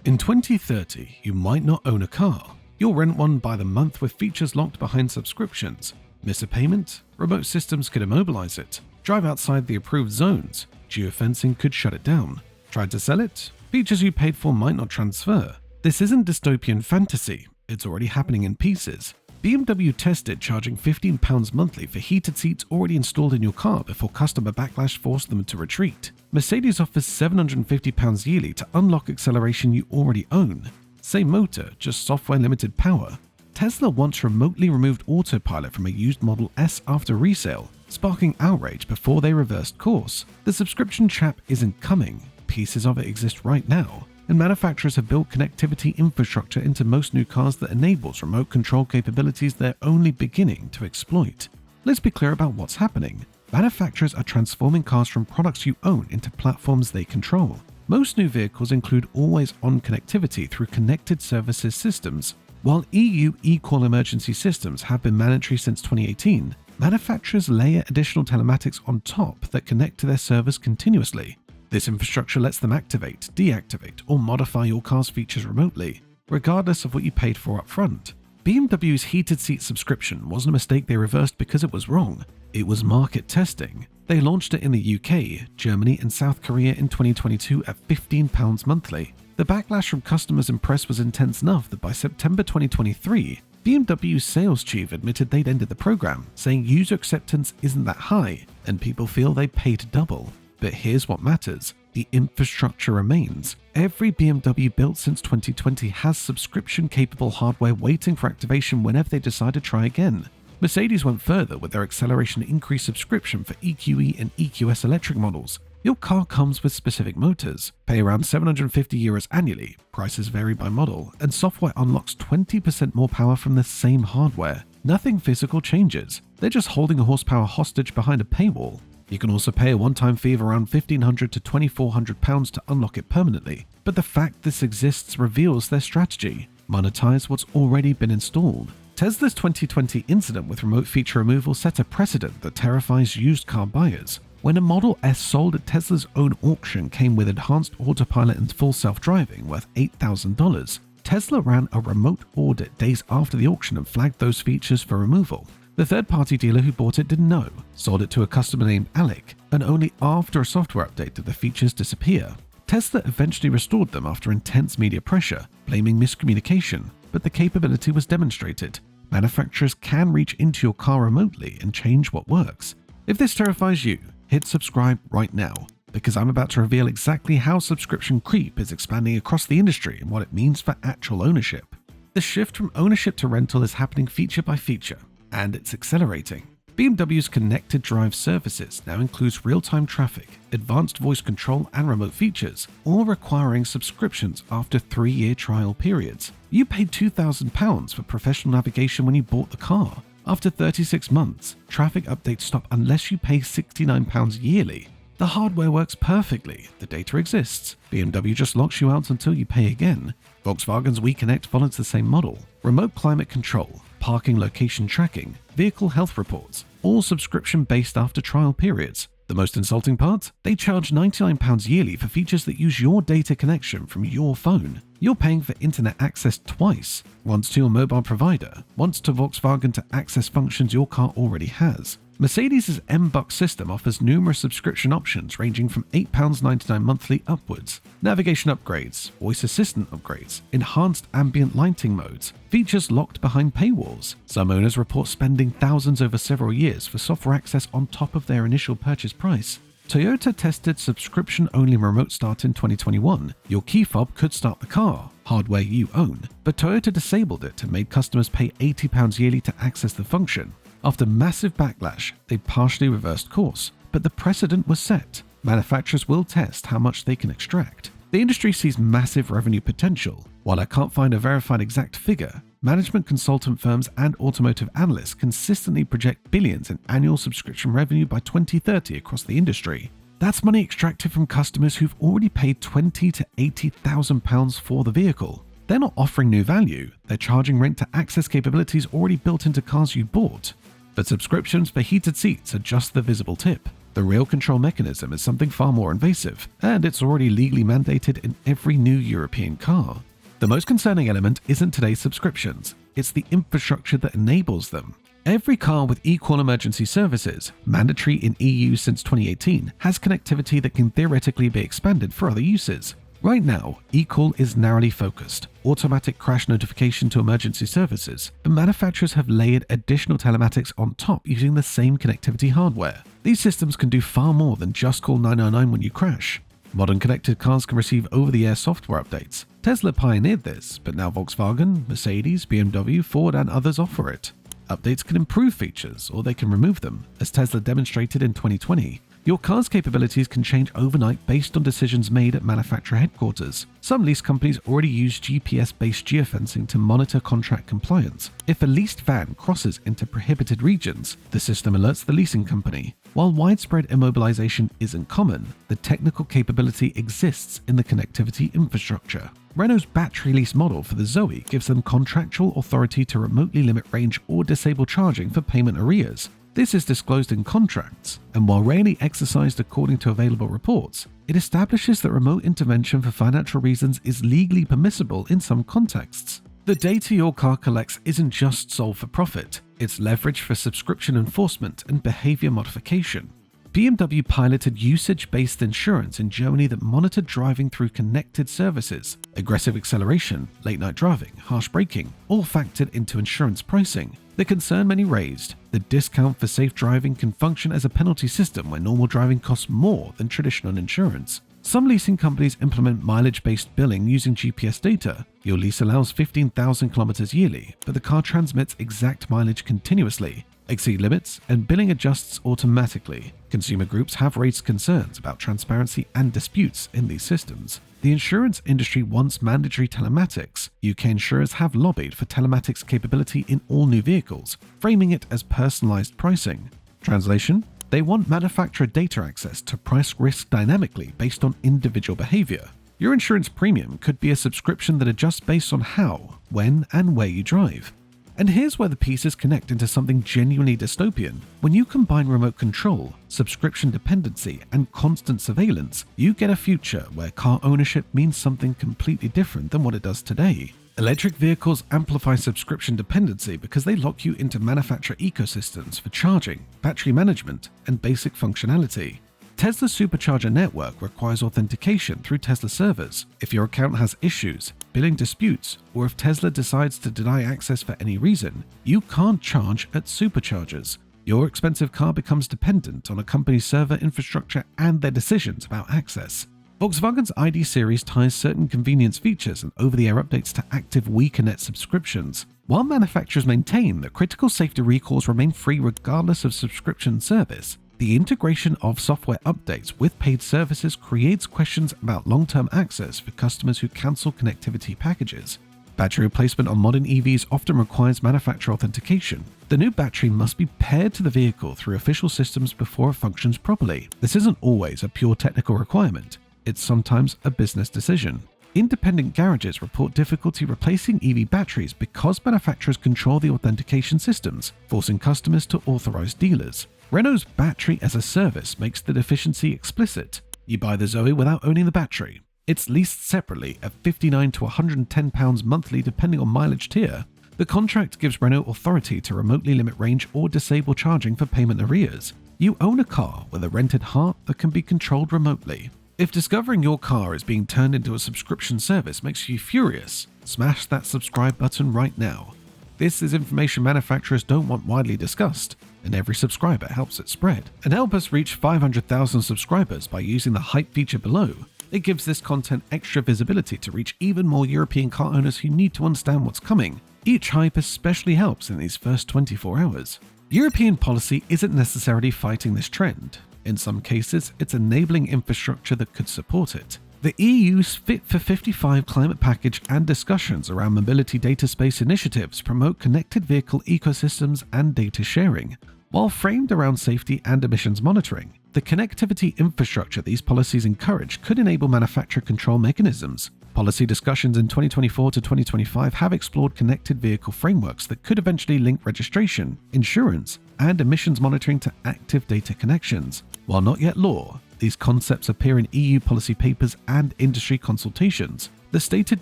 In 2030, you might not own a car. You'll rent one by the month with features locked behind subscriptions. Miss a payment? Remote systems could immobilize it. Drive outside the approved zones? Geofencing could shut it down. Tried to sell it? Features you paid for might not transfer. This isn't dystopian fantasy. It's already happening in pieces. BMW tested charging £15 monthly for heated seats already installed in your car before customer backlash forced them to retreat. Mercedes offers £750 yearly to unlock acceleration you already own. Same motor, just software limited power. Tesla once remotely removed autopilot from a used Model S after resale, sparking outrage before they reversed course. The subscription trap isn't coming. Pieces of it exist right now, and manufacturers have built connectivity infrastructure into most new cars that enables remote control capabilities they're only beginning to exploit. Let's be clear about what's happening. Manufacturers are transforming cars from products you own into platforms they control. Most new vehicles include always-on connectivity through connected services systems. While EU eCall emergency systems have been mandatory since 2018, manufacturers layer additional telematics on top that connect to their servers continuously. This infrastructure lets them activate, deactivate, or modify your car's features remotely, regardless of what you paid for up front. BMW's heated seat subscription wasn't a mistake they reversed because it was wrong. It was market testing. They launched it in the UK, Germany, and South Korea in 2022 at £15 monthly. The backlash from customers and press was intense enough that by September 2023, BMW's sales chief admitted they'd ended the program, saying user acceptance isn't that high, and people feel they paid double. But here's what matters. The infrastructure remains. Every BMW built since 2020 has subscription-capable hardware waiting for activation whenever they decide to try again. Mercedes went further with their acceleration increase subscription for EQE and EQS electric models. Your car comes with specific motors. Pay around €750 annually, prices vary by model, and software unlocks 20% more power from the same hardware. Nothing physical changes. They're just holding a horsepower hostage behind a paywall. You can also pay a one-time fee of around £1,500 to £2,400 to unlock it permanently, but the fact this exists reveals their strategy: monetize what's already been installed. Tesla's 2020 incident with remote feature removal set a precedent that terrifies used car buyers. When a Model S sold at Tesla's own auction came with enhanced autopilot and full self-driving worth $8,000, Tesla ran a remote audit days after the auction and flagged those features for removal. The third-party dealer who bought it didn't know, sold it to a customer named Alec, and only after a software update did the features disappear. Tesla eventually restored them after intense media pressure, blaming miscommunication, but the capability was demonstrated. Manufacturers can reach into your car remotely and change what works. If this terrifies you, hit subscribe right now, because I'm about to reveal exactly how subscription creep is expanding across the industry and what it means for actual ownership. The shift from ownership to rental is happening feature by feature, and it's accelerating. BMW's connected drive services now includes real-time traffic, advanced voice control, and remote features, all requiring subscriptions after 3-year trial periods. You paid £2,000 for professional navigation when you bought the car. After 36 months, traffic updates stop unless you pay £69 yearly. The hardware works perfectly, the data exists. BMW just locks you out until you pay again. Volkswagen's WeConnect follows the same model. Remote climate control, parking location tracking, vehicle health reports, all subscription-based after trial periods. The most insulting part? They charge £99 yearly for features that use your data connection from your phone. You're paying for internet access twice, once to your mobile provider, once to Volkswagen to access functions your car already has. Mercedes' M-Bucks system offers numerous subscription options ranging from £8.99 monthly upwards. Navigation upgrades, voice assistant upgrades, enhanced ambient lighting modes, features locked behind paywalls. Some owners report spending thousands over several years for software access on top of their initial purchase price. Toyota tested subscription-only remote start in 2021. Your key fob could start the car, hardware you own, but Toyota disabled it and made customers pay £80 yearly to access the function. After massive backlash, they partially reversed course, but the precedent was set. Manufacturers will test how much they can extract. The industry sees massive revenue potential. While I can't find a verified exact figure, management consultant firms and automotive analysts consistently project billions in annual subscription revenue by 2030 across the industry. That's money extracted from customers who've already paid £20,000 to £80,000 for the vehicle. They're not offering new value, they're charging rent to access capabilities already built into cars you bought. But subscriptions for heated seats are just the visible tip. The real control mechanism is something far more invasive, and it's already legally mandated in every new European car. The most concerning element isn't today's subscriptions, it's the infrastructure that enables them. Every car with eCall emergency services, mandatory in EU since 2018, has connectivity that can theoretically be expanded for other uses. Right now, eCall is narrowly focused, automatic crash notification to emergency services, and manufacturers have layered additional telematics on top using the same connectivity hardware. These systems can do far more than just call 999 when you crash. Modern connected cars can receive over-the-air software updates. Tesla pioneered this, but now Volkswagen, Mercedes, BMW, Ford, and others offer it. Updates can improve features, or they can remove them, as Tesla demonstrated in 2020. Your car's capabilities can change overnight based on decisions made at manufacturer headquarters. Some lease companies already use GPS-based geofencing to monitor contract compliance. If a leased van crosses into prohibited regions, the system alerts the leasing company. While widespread immobilization isn't common, the technical capability exists in the connectivity infrastructure. Renault's battery lease model for the Zoe gives them contractual authority to remotely limit range or disable charging for payment arrears. This is disclosed in contracts, and while rarely exercised according to available reports, it establishes that remote intervention for financial reasons is legally permissible in some contexts. The data your car collects isn't just sold for profit, it's leveraged for subscription enforcement and behavior modification. BMW piloted usage-based insurance in Germany that monitored driving through connected services. Aggressive acceleration, late-night driving, harsh braking, all factored into insurance pricing. The concern many raised, the discount for safe driving can function as a penalty system where normal driving costs more than traditional insurance. Some leasing companies implement mileage-based billing using GPS data. Your lease allows 15,000 kilometers yearly, but the car transmits exact mileage continuously. Exceed limits, and billing adjusts automatically. Consumer groups have raised concerns about transparency and disputes in these systems. The insurance industry wants mandatory telematics. UK insurers have lobbied for telematics capability in all new vehicles, framing it as personalized pricing. Translation: they want manufacturer data access to price risk dynamically based on individual behavior. Your insurance premium could be a subscription that adjusts based on how, when, and where you drive. And here's where the pieces connect into something genuinely dystopian. When you combine remote control, subscription dependency, and constant surveillance, you get a future where car ownership means something completely different than what it does today. Electric vehicles amplify subscription dependency because they lock you into manufacturer ecosystems for charging, battery management, and basic functionality. Tesla's supercharger network requires authentication through Tesla servers. If your account has issues, billing disputes, or if Tesla decides to deny access for any reason, you can't charge at superchargers. Your expensive car becomes dependent on a company's server infrastructure and their decisions about access. Volkswagen's ID series ties certain convenience features and over-the-air updates to active WeConnect subscriptions. While manufacturers maintain that critical safety recalls remain free regardless of subscription service, the integration of software updates with paid services creates questions about long-term access for customers who cancel connectivity packages. Battery replacement on modern EVs often requires manufacturer authentication. The new battery must be paired to the vehicle through official systems before it functions properly. This isn't always a pure technical requirement. It's sometimes a business decision. Independent garages report difficulty replacing EV batteries because manufacturers control the authentication systems, forcing customers to authorize dealers. Renault's battery as a service makes the deficiency explicit. You buy the Zoe without owning the battery. It's leased separately at £59 to £110 monthly depending on mileage tier. The contract gives Renault authority to remotely limit range or disable charging for payment arrears. You own a car with a rented heart that can be controlled remotely. If discovering your car is being turned into a subscription service makes you furious, smash that subscribe button right now. This is information manufacturers don't want widely discussed, and every subscriber helps it spread. And help us reach 500,000 subscribers by using the hype feature below. It gives this content extra visibility to reach even more European car owners who need to understand what's coming. Each hype especially helps in these first 24 hours. European policy isn't necessarily fighting this trend. In some cases, it's enabling infrastructure that could support it. The EU's Fit for 55 climate package and discussions around mobility data space initiatives promote connected vehicle ecosystems and data sharing. While framed around safety and emissions monitoring, the connectivity infrastructure these policies encourage could enable manufacturer control mechanisms. Policy discussions in 2024 to 2025 have explored connected vehicle frameworks that could eventually link registration, insurance, and emissions monitoring to active data connections. While not yet law, these concepts appear in EU policy papers and industry consultations. The stated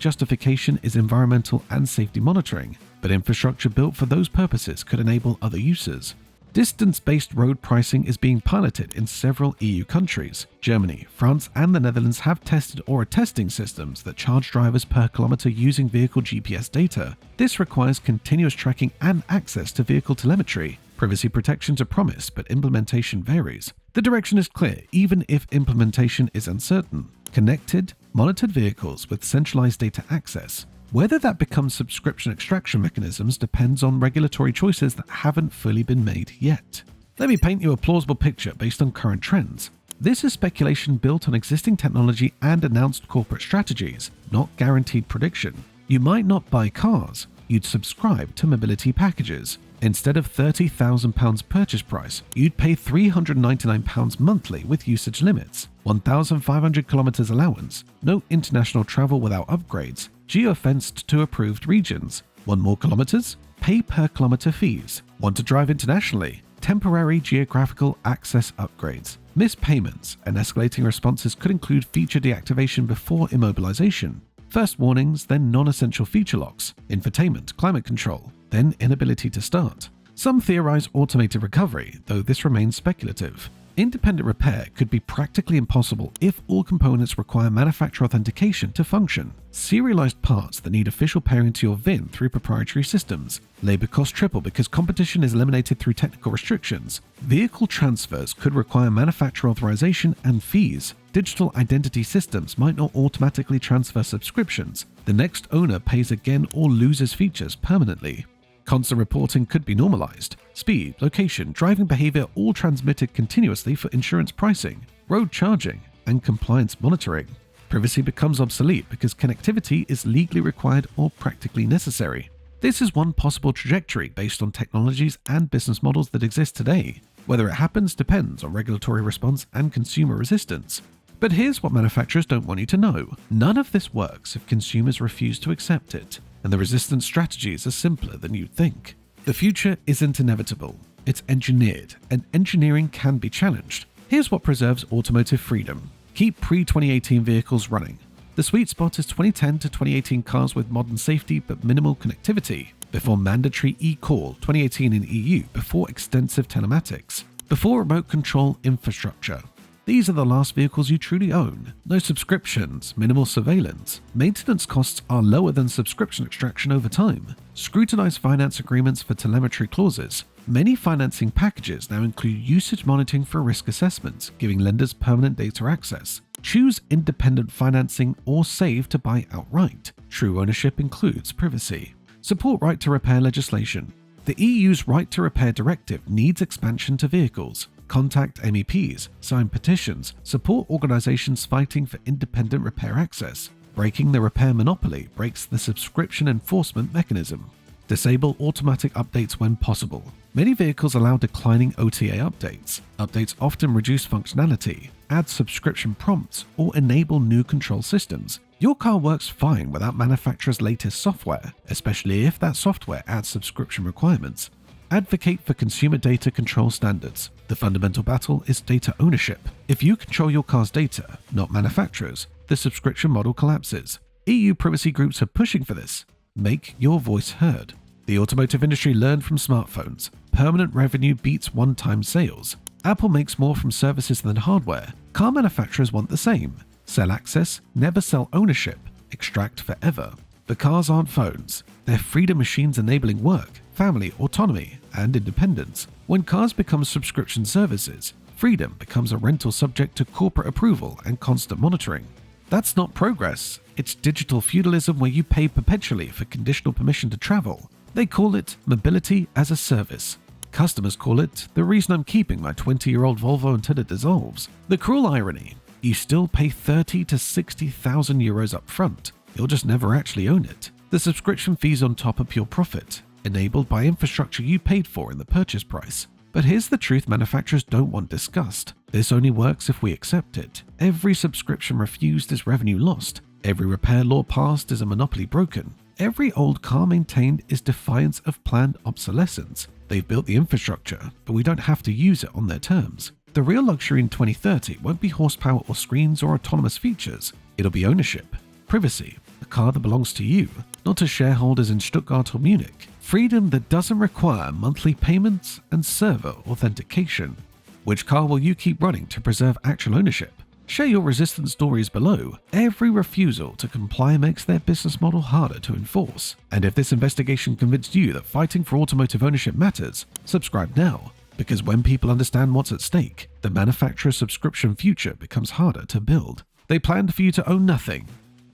justification is environmental and safety monitoring, but infrastructure built for those purposes could enable other uses. Distance-based road pricing is being piloted in several EU countries. Germany, France, and the Netherlands have tested or are testing systems that charge drivers per kilometer using vehicle GPS data. This requires continuous tracking and access to vehicle telemetry. Privacy protections are promised, but implementation varies. The direction is clear, even if implementation is uncertain. Connected, monitored vehicles with centralized data access. Whether that becomes subscription extraction mechanisms depends on regulatory choices that haven't fully been made yet. Let me paint you a plausible picture based on current trends. This is speculation built on existing technology and announced corporate strategies, not guaranteed prediction. You might not buy cars, you'd subscribe to mobility packages. Instead of £30,000 purchase price, you'd pay £399 monthly with usage limits, 1,500 kilometers allowance, no international travel without upgrades, geofenced to approved regions. Want more kilometers? Pay per kilometer fees. Want to drive internationally? Temporary geographical access upgrades. Missed payments and escalating responses could include feature deactivation before immobilization. First warnings, then non-essential feature locks, infotainment, climate control, then inability to start. Some theorize automated recovery, though this remains speculative. Independent repair could be practically impossible if all components require manufacturer authentication to function. Serialized parts that need official pairing to your VIN through proprietary systems. Labor costs triple because competition is eliminated through technical restrictions. Vehicle transfers could require manufacturer authorization and fees. Digital identity systems might not automatically transfer subscriptions. The next owner pays again or loses features permanently. Constant reporting could be normalized. Speed, location, driving behavior all transmitted continuously for insurance pricing, road charging, and compliance monitoring. Privacy becomes obsolete because connectivity is legally required or practically necessary. This is one possible trajectory based on technologies and business models that exist today. Whether it happens depends on regulatory response and consumer resistance. But here's what manufacturers don't want you to know. None of this works if consumers refuse to accept it, and the resistance strategies are simpler than you'd think. The future isn't inevitable, it's engineered, and engineering can be challenged. Here's what preserves automotive freedom. Keep pre-2018 vehicles running. The sweet spot is 2010 to 2018 cars with modern safety but minimal connectivity. Before mandatory eCall, 2018 in EU, before extensive telematics. Before remote control infrastructure. These are the last vehicles you truly own. No subscriptions, minimal surveillance. Maintenance costs are lower than subscription extraction over time. Scrutinize finance agreements for telemetry clauses. Many financing packages now include usage monitoring for risk assessments, giving lenders permanent data access. Choose independent financing or save to buy outright. True ownership includes privacy. Support right to repair legislation. The EU's right to repair directive needs expansion to vehicles. Contact MEPs, sign petitions, support organizations fighting for independent repair access. Breaking the repair monopoly breaks the subscription enforcement mechanism. Disable automatic updates when possible. Many vehicles allow declining OTA updates. Updates often reduce functionality, add subscription prompts, or enable new control systems. Your car works fine without manufacturer's latest software, especially if that software adds subscription requirements. Advocate for consumer data control standards. The fundamental battle is data ownership. If you control your car's data, not manufacturers, the subscription model collapses. EU privacy groups are pushing for this. Make your voice heard. The automotive industry learned from smartphones. Permanent revenue beats one-time sales. Apple makes more from services than hardware. Car manufacturers want the same. Sell access, never sell ownership. Extract forever. But cars aren't phones. They're freedom machines enabling work, family, autonomy, and independence. When cars become subscription services, freedom becomes a rental subject to corporate approval and constant monitoring. That's not progress. It's digital feudalism where you pay perpetually for conditional permission to travel. They call it mobility as a service. Customers call it the reason I'm keeping my 20-year-old Volvo until it dissolves. The cruel irony, you still pay 30 to 60,000 euros up front. You'll just never actually own it. The subscription fees on top are pure profit, enabled by infrastructure you paid for in the purchase price. But here's the truth manufacturers don't want discussed. This only works if we accept it. Every subscription refused is revenue lost. Every repair law passed is a monopoly broken. Every old car maintained is defiance of planned obsolescence. They've built the infrastructure, but we don't have to use it on their terms. The real luxury in 2030 won't be horsepower or screens or autonomous features. It'll be ownership, privacy, a car that belongs to you, not to shareholders in Stuttgart or Munich. Freedom that doesn't require monthly payments and server authentication. Which car will you keep running to preserve actual ownership? Share your resistance stories below. Every refusal to comply makes their business model harder to enforce. And if this investigation convinced you that fighting for automotive ownership matters, subscribe now. Because when people understand what's at stake, the manufacturer's subscription future becomes harder to build. They planned for you to own nothing.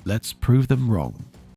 Let's prove them wrong.